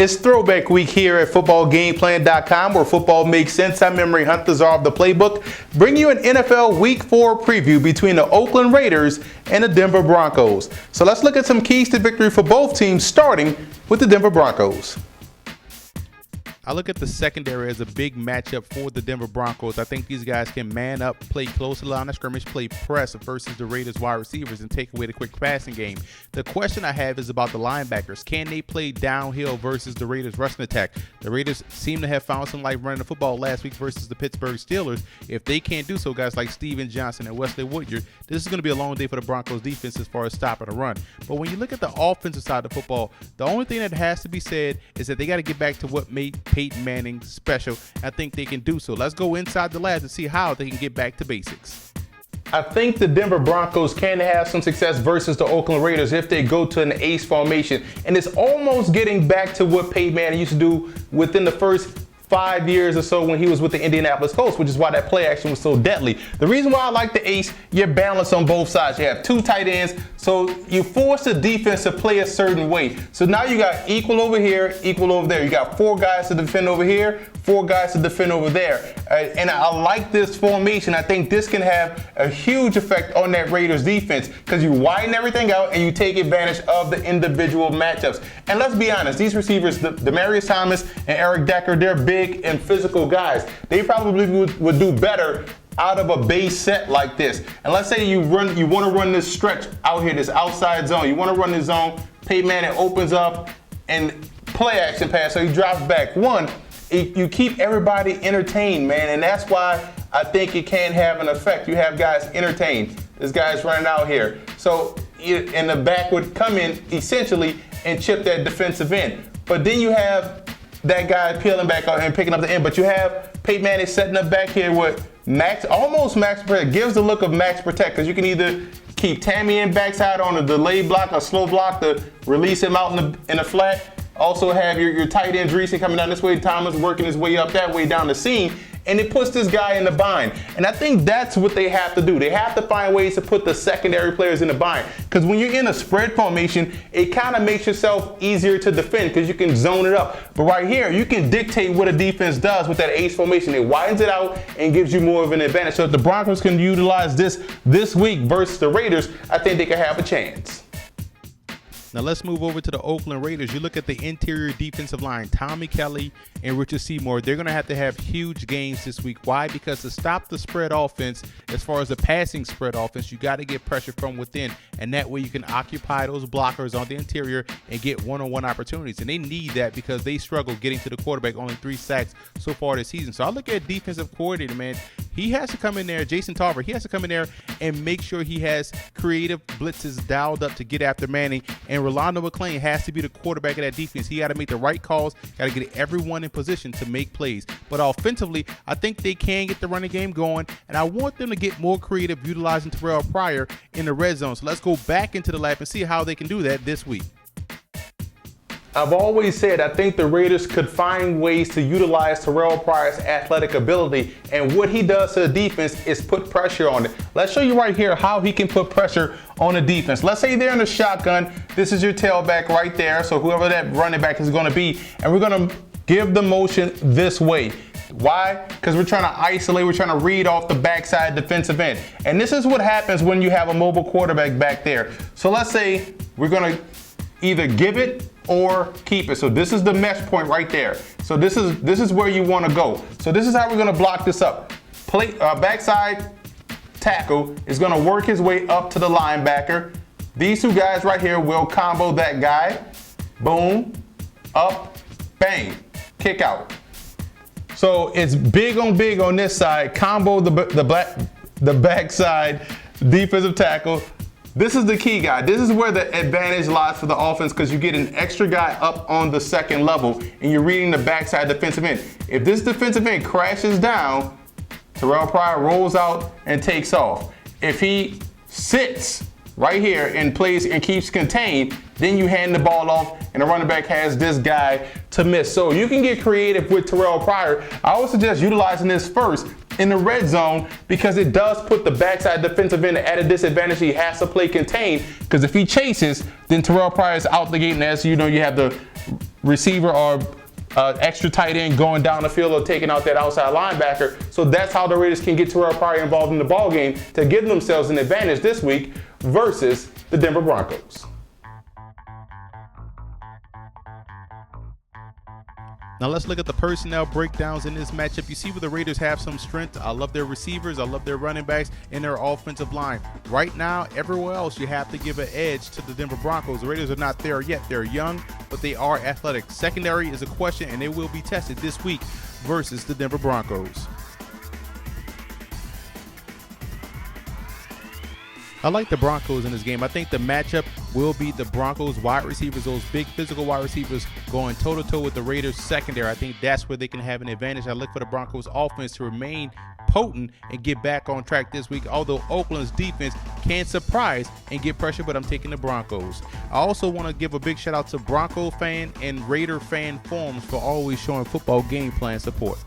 It's throwback week here at footballgameplan.com, where football makes sense. I'm memory hunters are of the playbook. Bring you an NFL Week 4 preview between the Oakland Raiders and the Denver Broncos. So let's look at some keys to victory for both teams, starting with the Denver Broncos. I look at the secondary as a big matchup for the Denver Broncos. I think these guys can man up, play close to the line of scrimmage, play press versus the Raiders wide receivers and take away the quick passing game. The question I have is about the linebackers. Can they play downhill versus the Raiders rushing attack? The Raiders seem to have found some life running the football last week versus the Pittsburgh Steelers. If they can't do so, guys like Steven Johnson and Wesley Woodyard, this is going to be a long day for the Broncos defense as far as stopping the run. But when you look at the offensive side of the football, the only thing that has to be said is that they got to get back to what made Peyton Manning special. I think they can do so. Let's go inside the labs and see how they can get back to basics. I think the Denver Broncos can have some success versus the Oakland Raiders if they go to an ace formation. And it's almost getting back to what Peyton Manning used to do within the first 5 years or so when he was with the Indianapolis Colts, which is why that play action was so deadly. The reason why I like the ace, you're balanced on both sides. You have two tight ends, so you force the defense to play a certain way. So now you got equal over here, equal over there. You got four guys to defend over here, four guys to defend over there. And I like this formation. I think this can have a huge effect on that Raiders defense because you widen everything out and you take advantage of the individual matchups. And let's be honest, these receivers, Demaryius Thomas and Eric Decker, they're big and physical guys. They probably would do better out of a base set like this. And let's say you want to run this stretch out here, this outside zone. You want to run this zone. Peyton Manning opens up and play action pass, so he drops back. You keep everybody entertained, man, and that's why I think it can have an effect. You have guys entertained. This guy's running out here. So and the back would come in essentially and chip that defensive end. But then you have that guy peeling back out and picking up the end. But you have Peyton Manning setting up back here with almost max protect. Gives the look of max protect because you can either keep Tammy in backside on a delayed block, a slow block to release him out in the flat. Also have your tight end Dreesen coming down this way, Thomas working his way up that way down the seam, and it puts this guy in the bind. And I think that's what they have to do. They have to find ways to put the secondary players in the bind. Because when you're in a spread formation, it kind of makes yourself easier to defend because you can zone it up. But right here, you can dictate what a defense does with that ace formation. It widens it out and gives you more of an advantage. So if the Broncos can utilize this week versus the Raiders, I think they can have a chance. Now let's move over to the Oakland Raiders. You look at the interior defensive line, Tommy Kelly and Richard Seymour. They're going to have huge games this week. Why? Because to stop the spread offense, as far as the passing spread offense, you got to get pressure from within. And that way you can occupy those blockers on the interior and get one-on-one opportunities. And they need that because they struggle getting to the quarterback, only 3 sacks so far this season. So I look at defensive coordinator, man. He has to come in there, Jason Tarver, he has to come in there and make sure he has creative blitzes dialed up to get after Manning. And Rolando McClain has to be the quarterback of that defense. He got to make the right calls, got to get everyone in position to make plays. But offensively, I think they can get the running game going, and I want them to get more creative utilizing Terrell Pryor in the red zone. So let's go back into the lab and see how they can do that this week. I've always said I think the Raiders could find ways to utilize Terrell Pryor's athletic ability, and what he does to the defense is put pressure on it. Let's show you right here how he can put pressure on the defense. Let's say they're in the shotgun. This is your tailback right there, so whoever that running back is going to be, and we're going to give the motion this way. Why? Because we're trying to isolate, we're trying to read off the backside defensive end. And this is what happens when you have a mobile quarterback back there. So let's say we're going to either give it or keep it. So this is the mesh point right there. So this is where you want to go. So this is how we're going to block this up. Backside tackle is going to work his way up to the linebacker. These two guys right here will combo that guy. Boom, up, bang, kick out. So it's big on this side. Combo the backside defensive tackle. This is the key, guy. This is where the advantage lies for the offense because you get an extra guy up on the second level and you're reading the backside defensive end. If this defensive end crashes down, Terrell Pryor rolls out and takes off. If he sits right here and plays and keeps contained, then you hand the ball off and the running back has this guy to miss. So you can get creative with Terrell Pryor. I would suggest utilizing this first in the red zone because it does put the backside defensive end at a disadvantage. He has to play contained because if he chases, then Terrell Pryor is out the gate, and as you know, you have the receiver or extra tight end going down the field or taking out that outside linebacker. So that's how the Raiders can get Terrell Pryor involved in the ball game to give themselves an advantage this week versus the Denver Broncos. Now let's look at the personnel breakdowns in this matchup. You see where the Raiders have some strength. I love their receivers. I love their running backs and their offensive line. Right now, everywhere else, you have to give an edge to the Denver Broncos. The Raiders are not there yet. They're young, but they are athletic. Secondary is a question, and they will be tested this week versus the Denver Broncos. I like the Broncos in this game. I think the matchup will be the Broncos wide receivers, those big physical wide receivers going toe-to-toe with the Raiders secondary. I think that's where they can have an advantage. I look for the Broncos offense to remain potent and get back on track this week, although Oakland's defense can surprise and get pressure, but I'm taking the Broncos. I also want to give a big shout out to Bronco fan and Raider fan forums for always showing football game plan support.